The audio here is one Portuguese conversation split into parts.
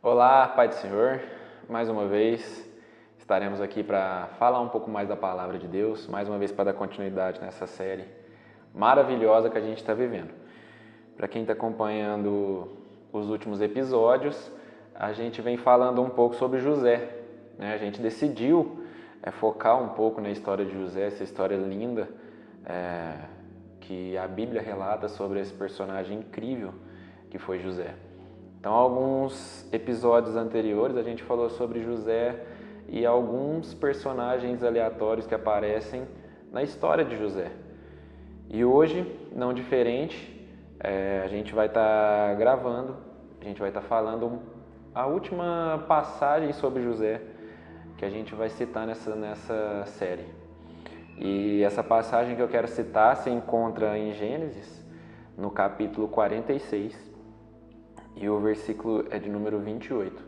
Olá, Pai do Senhor, mais uma vez estaremos aqui para falar um pouco mais da Palavra de Deus, mais uma vez para dar continuidade nessa série maravilhosa que a gente está vivendo. Para quem está acompanhando os últimos episódios, a gente vem falando um pouco sobre José, né? A gente decidiu focar um pouco na história de José, essa história linda que a Bíblia relata sobre esse personagem incrível que foi José. Então, alguns episódios anteriores a gente falou sobre José e alguns personagens aleatórios que aparecem na história de José. E hoje, não diferente, a gente vai estar gravando, a gente vai estar falando a última passagem sobre José que a gente vai citar nessa série. E essa passagem que eu quero citar se encontra em Gênesis, no capítulo 46. E o versículo é de número 28.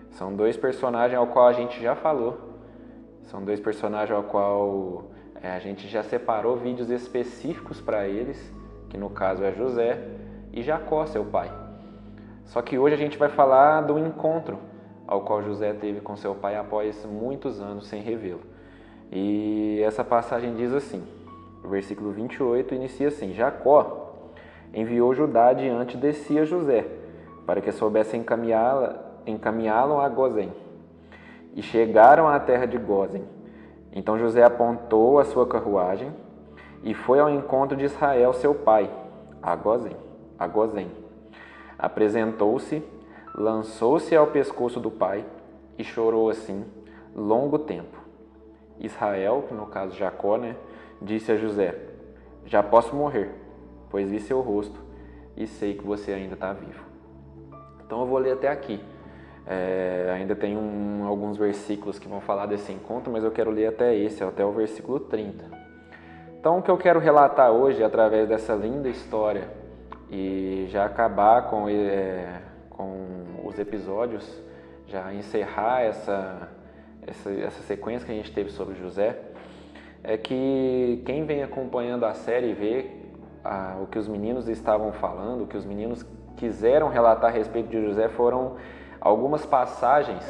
São dois personagens ao qual a gente já falou. São dois personagens ao qual a gente já separou vídeos específicos para eles, que no caso é José e Jacó, seu pai. Só que hoje a gente vai falar do encontro ao qual José teve com seu pai após muitos anos sem revê-lo. E essa passagem diz assim, o versículo 28 inicia assim: Jacó enviou Judá diante de si a José, para que soubesse encaminhá-lo a Gozém. E chegaram à terra de Gozém. Então José apontou a sua carruagem e foi ao encontro de Israel, seu pai, a Gozém. Apresentou-se, lançou-se ao pescoço do pai e chorou assim longo tempo. Israel, que no caso Jacó, disse a José: já posso morrer, pois vi seu rosto e sei que você ainda está vivo. Então eu vou ler até aqui. Ainda tem alguns versículos que vão falar desse encontro, mas eu quero ler até o versículo 30. Então o que eu quero relatar hoje, através dessa linda história, e já acabar com os episódios, já encerrar essa sequência que a gente teve sobre José, é que quem vem acompanhando a série e vê o que os meninos estavam falando, o que os meninos quiseram relatar a respeito de José foram algumas passagens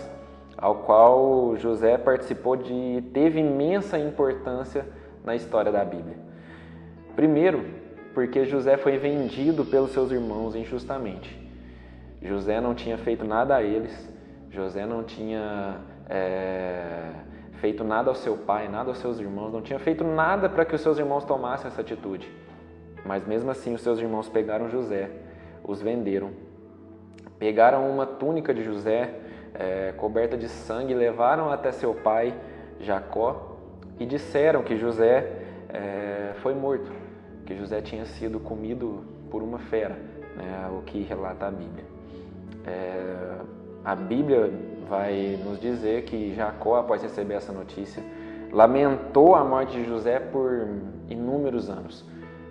ao qual José participou teve imensa importância na história da Bíblia. Primeiro, porque José foi vendido pelos seus irmãos injustamente. José não tinha feito nada a eles, José não tinha feito nada ao seu pai, nada aos seus irmãos, não tinha feito nada para que os seus irmãos tomassem essa atitude. Mas mesmo assim os seus irmãos pegaram José, os venderam, pegaram uma túnica de José coberta de sangue, levaram até seu pai Jacó e disseram que José foi morto, que José tinha sido comido por uma fera, o que relata a Bíblia. A Bíblia vai nos dizer que Jacó, após receber essa notícia, lamentou a morte de José por inúmeros anos,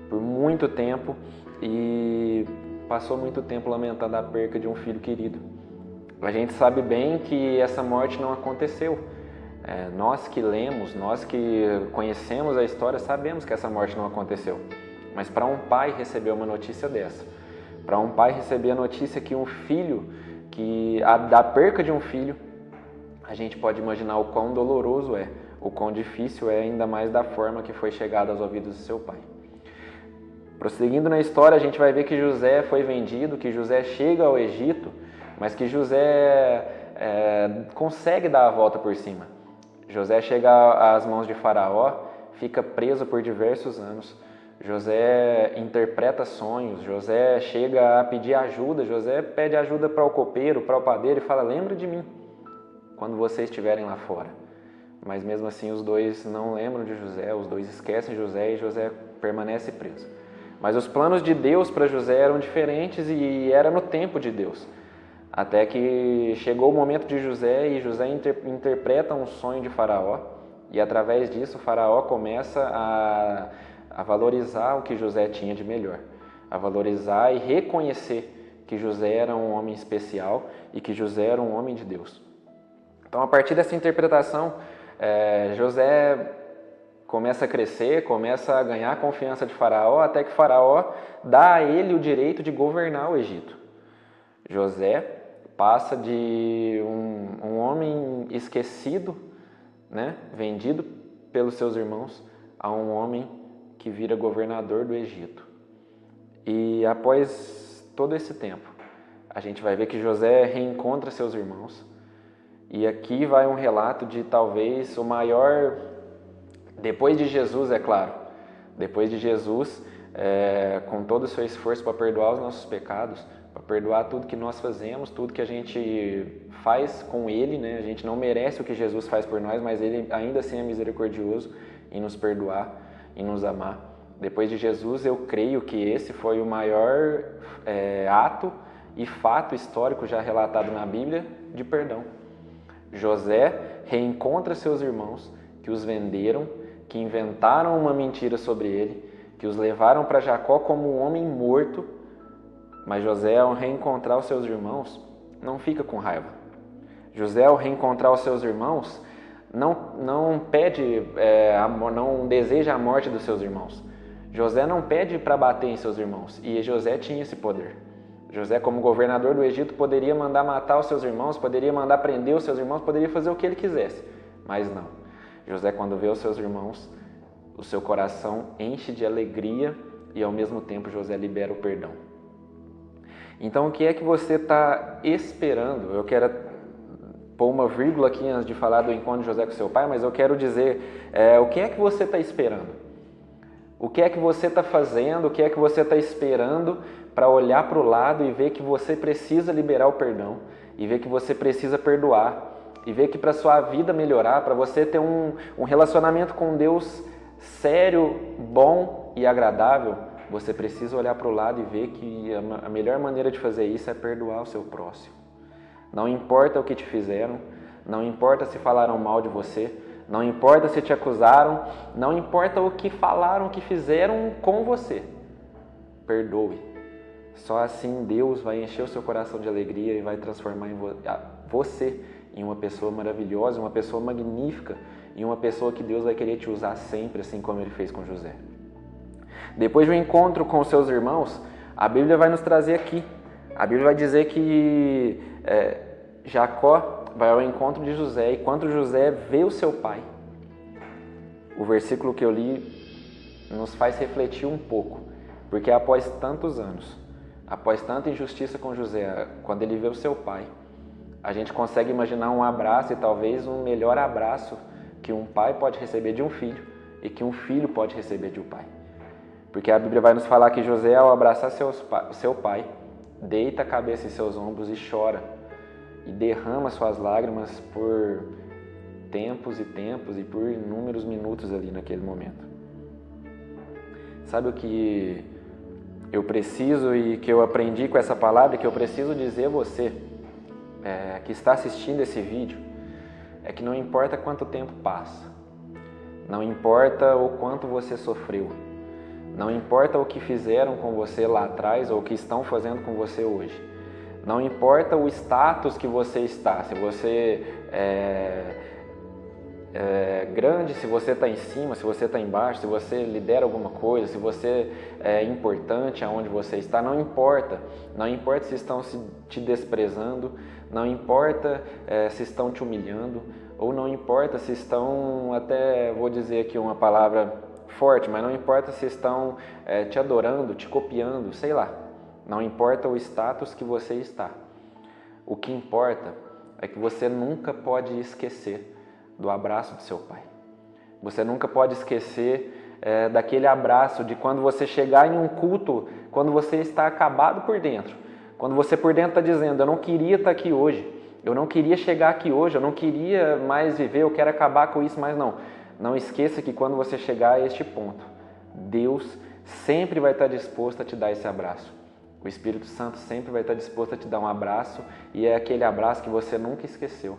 por muito tempo, e passou muito tempo lamentando a perca de um filho querido. A gente sabe bem que essa morte não aconteceu. Nós que lemos, nós que conhecemos a história, sabemos que essa morte não aconteceu. Mas para um pai receber uma notícia dessa, para um pai receber a notícia que um filho, da perca de um filho, a gente pode imaginar o quão doloroso o quão difícil ainda mais da forma que foi chegado aos ouvidos de seu pai. Prosseguindo na história, a gente vai ver que José foi vendido, que José chega ao Egito, mas que José consegue dar a volta por cima. José chega às mãos de Faraó, fica preso por diversos anos. José interpreta sonhos, José chega a pedir ajuda, José pede ajuda para o copeiro, para o padeiro e fala: lembra de mim quando vocês estiverem lá fora. Mas mesmo assim os dois não lembram de José, os dois esquecem José e José permanece preso. Mas os planos de Deus para José eram diferentes e era no tempo de Deus. Até que chegou o momento de José e José interpreta um sonho de Faraó. E através disso, Faraó começa a valorizar o que José tinha de melhor. A valorizar e reconhecer que José era um homem especial e que José era um homem de Deus. Então, a partir dessa interpretação, José começa a crescer, começa a ganhar a confiança de Faraó, até que Faraó dá a ele o direito de governar o Egito. José passa de um homem esquecido, né, vendido pelos seus irmãos, a um homem que vira governador do Egito. E após todo esse tempo, a gente vai ver que José reencontra seus irmãos. E aqui vai um relato de talvez o maior, depois de Jesus, é claro, depois de Jesus, com todo o seu esforço para perdoar os nossos pecados, para perdoar tudo que nós fazemos, tudo que a gente faz com Ele, né? A gente não merece o que Jesus faz por nós, mas Ele ainda assim é misericordioso em nos perdoar, em nos amar. Depois de Jesus, eu creio que esse foi o maior ato e fato histórico já relatado na Bíblia de perdão. José reencontra seus irmãos que os venderam, que inventaram uma mentira sobre ele, que os levaram para Jacó como um homem morto. Mas José, ao reencontrar os seus irmãos, não fica com raiva. José, ao reencontrar os seus irmãos, não pede, não deseja a morte dos seus irmãos. José não pede para bater em seus irmãos, e José tinha esse poder. José, como governador do Egito, poderia mandar matar os seus irmãos, poderia mandar prender os seus irmãos, poderia fazer o que ele quisesse, mas não. José, quando vê os seus irmãos, o seu coração enche de alegria e, ao mesmo tempo, José libera o perdão. Então, o que é que você está esperando? Eu quero pôr uma vírgula aqui antes de falar do encontro de José com seu pai, mas eu quero dizer, o que é que você está esperando? O que é que você está fazendo? O que é que você está esperando para olhar para o lado e ver que você precisa liberar o perdão, e ver que você precisa perdoar, e ver que para a sua vida melhorar, para você ter um relacionamento com Deus sério, bom e agradável, você precisa olhar para o lado e ver que a melhor maneira de fazer isso é perdoar o seu próximo. Não importa o que te fizeram, não importa se falaram mal de você, não importa se te acusaram, não importa o que falaram, o que fizeram com você. Perdoe. Só assim Deus vai encher o seu coração de alegria e vai transformar você em uma pessoa maravilhosa, uma pessoa magnífica e uma pessoa que Deus vai querer te usar sempre, assim como Ele fez com José. Depois do encontro com os seus irmãos, a Bíblia vai nos trazer aqui. A Bíblia vai dizer que Jacó vai ao encontro de José, e quando José vê o seu pai, o versículo que eu li nos faz refletir um pouco, porque após tantos anos, após tanta injustiça com José, quando ele vê o seu pai, a gente consegue imaginar um abraço, e talvez um melhor abraço que um pai pode receber de um filho e que um filho pode receber de um pai. Porque a Bíblia vai nos falar que José, ao abraçar seu pai, deita a cabeça em seus ombros e chora, e derrama suas lágrimas por tempos e tempos e por inúmeros minutos ali naquele momento. Sabe o que eu preciso e que eu aprendi com essa palavra, que eu preciso dizer a você que está assistindo esse vídeo, é que não importa quanto tempo passa, não importa o quanto você sofreu, não importa o que fizeram com você lá atrás ou o que estão fazendo com você hoje, não importa o status que você está, se você é grande, se você está em cima, se você está embaixo, se você lidera alguma coisa, se você é importante aonde você está, não importa. Não importa se estão te desprezando, não importa se estão te humilhando, ou não importa se estão, até vou dizer aqui uma palavra forte, mas não importa se estão te adorando, te copiando, sei lá. Não importa o status que você está. O que importa é que você nunca pode esquecer do abraço do seu pai. Você nunca pode esquecer daquele abraço de quando você chegar em um culto, quando você está acabado por dentro, quando você por dentro está dizendo, eu não queria estar aqui hoje, eu não queria chegar aqui hoje, eu não queria mais viver, eu quero acabar com isso, mas não. Não esqueça que quando você chegar a este ponto, Deus sempre vai estar disposto a te dar esse abraço. O Espírito Santo sempre vai estar disposto a te dar um abraço, e é aquele abraço que você nunca esqueceu.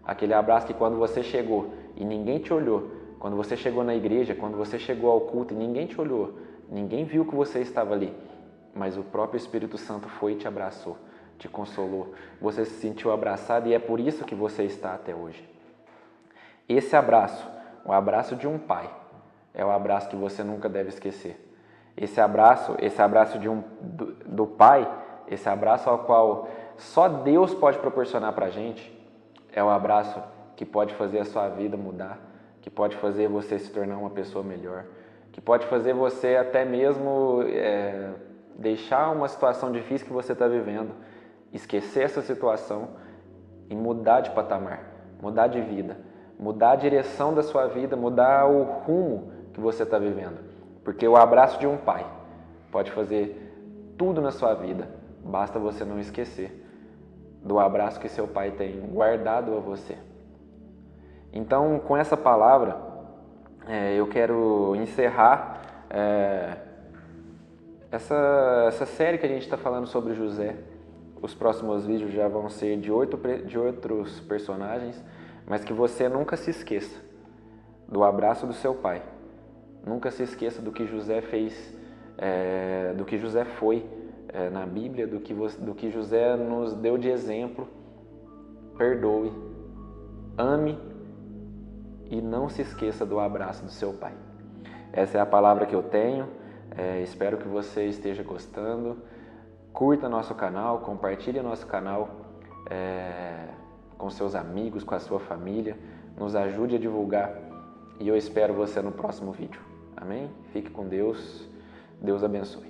Aquele abraço que quando você chegou e ninguém te olhou, quando você chegou na igreja, quando você chegou ao culto e ninguém te olhou, ninguém viu que você estava ali, mas o próprio Espírito Santo foi e te abraçou, te consolou, você se sentiu abraçado e é por isso que você está até hoje. Esse abraço, o abraço de um pai, é o abraço que você nunca deve esquecer. Esse abraço do pai, esse abraço ao qual só Deus pode proporcionar para a gente é o abraço que pode fazer a sua vida mudar, que pode fazer você se tornar uma pessoa melhor, que pode fazer você até mesmo deixar uma situação difícil que você está vivendo, esquecer essa situação e mudar de patamar, mudar de vida, mudar a direção da sua vida, mudar o rumo que você está vivendo. Porque o abraço de um pai pode fazer tudo na sua vida, basta você não esquecer do abraço que seu pai tem guardado a você. Então, com essa palavra, eu quero encerrar essa série que a gente está falando sobre José. Os próximos vídeos já vão ser de outros personagens, mas que você nunca se esqueça do abraço do seu pai. Nunca se esqueça do que José fez, do que José foi na Bíblia, do que José nos deu de exemplo. Perdoe, ame e não se esqueça do abraço do seu pai. Essa é a palavra que eu tenho. Espero que você esteja gostando. Curta nosso canal, compartilhe nosso canal com seus amigos, com a sua família. Nos ajude a divulgar e eu espero você no próximo vídeo. Amém? Fique com Deus. Deus abençoe.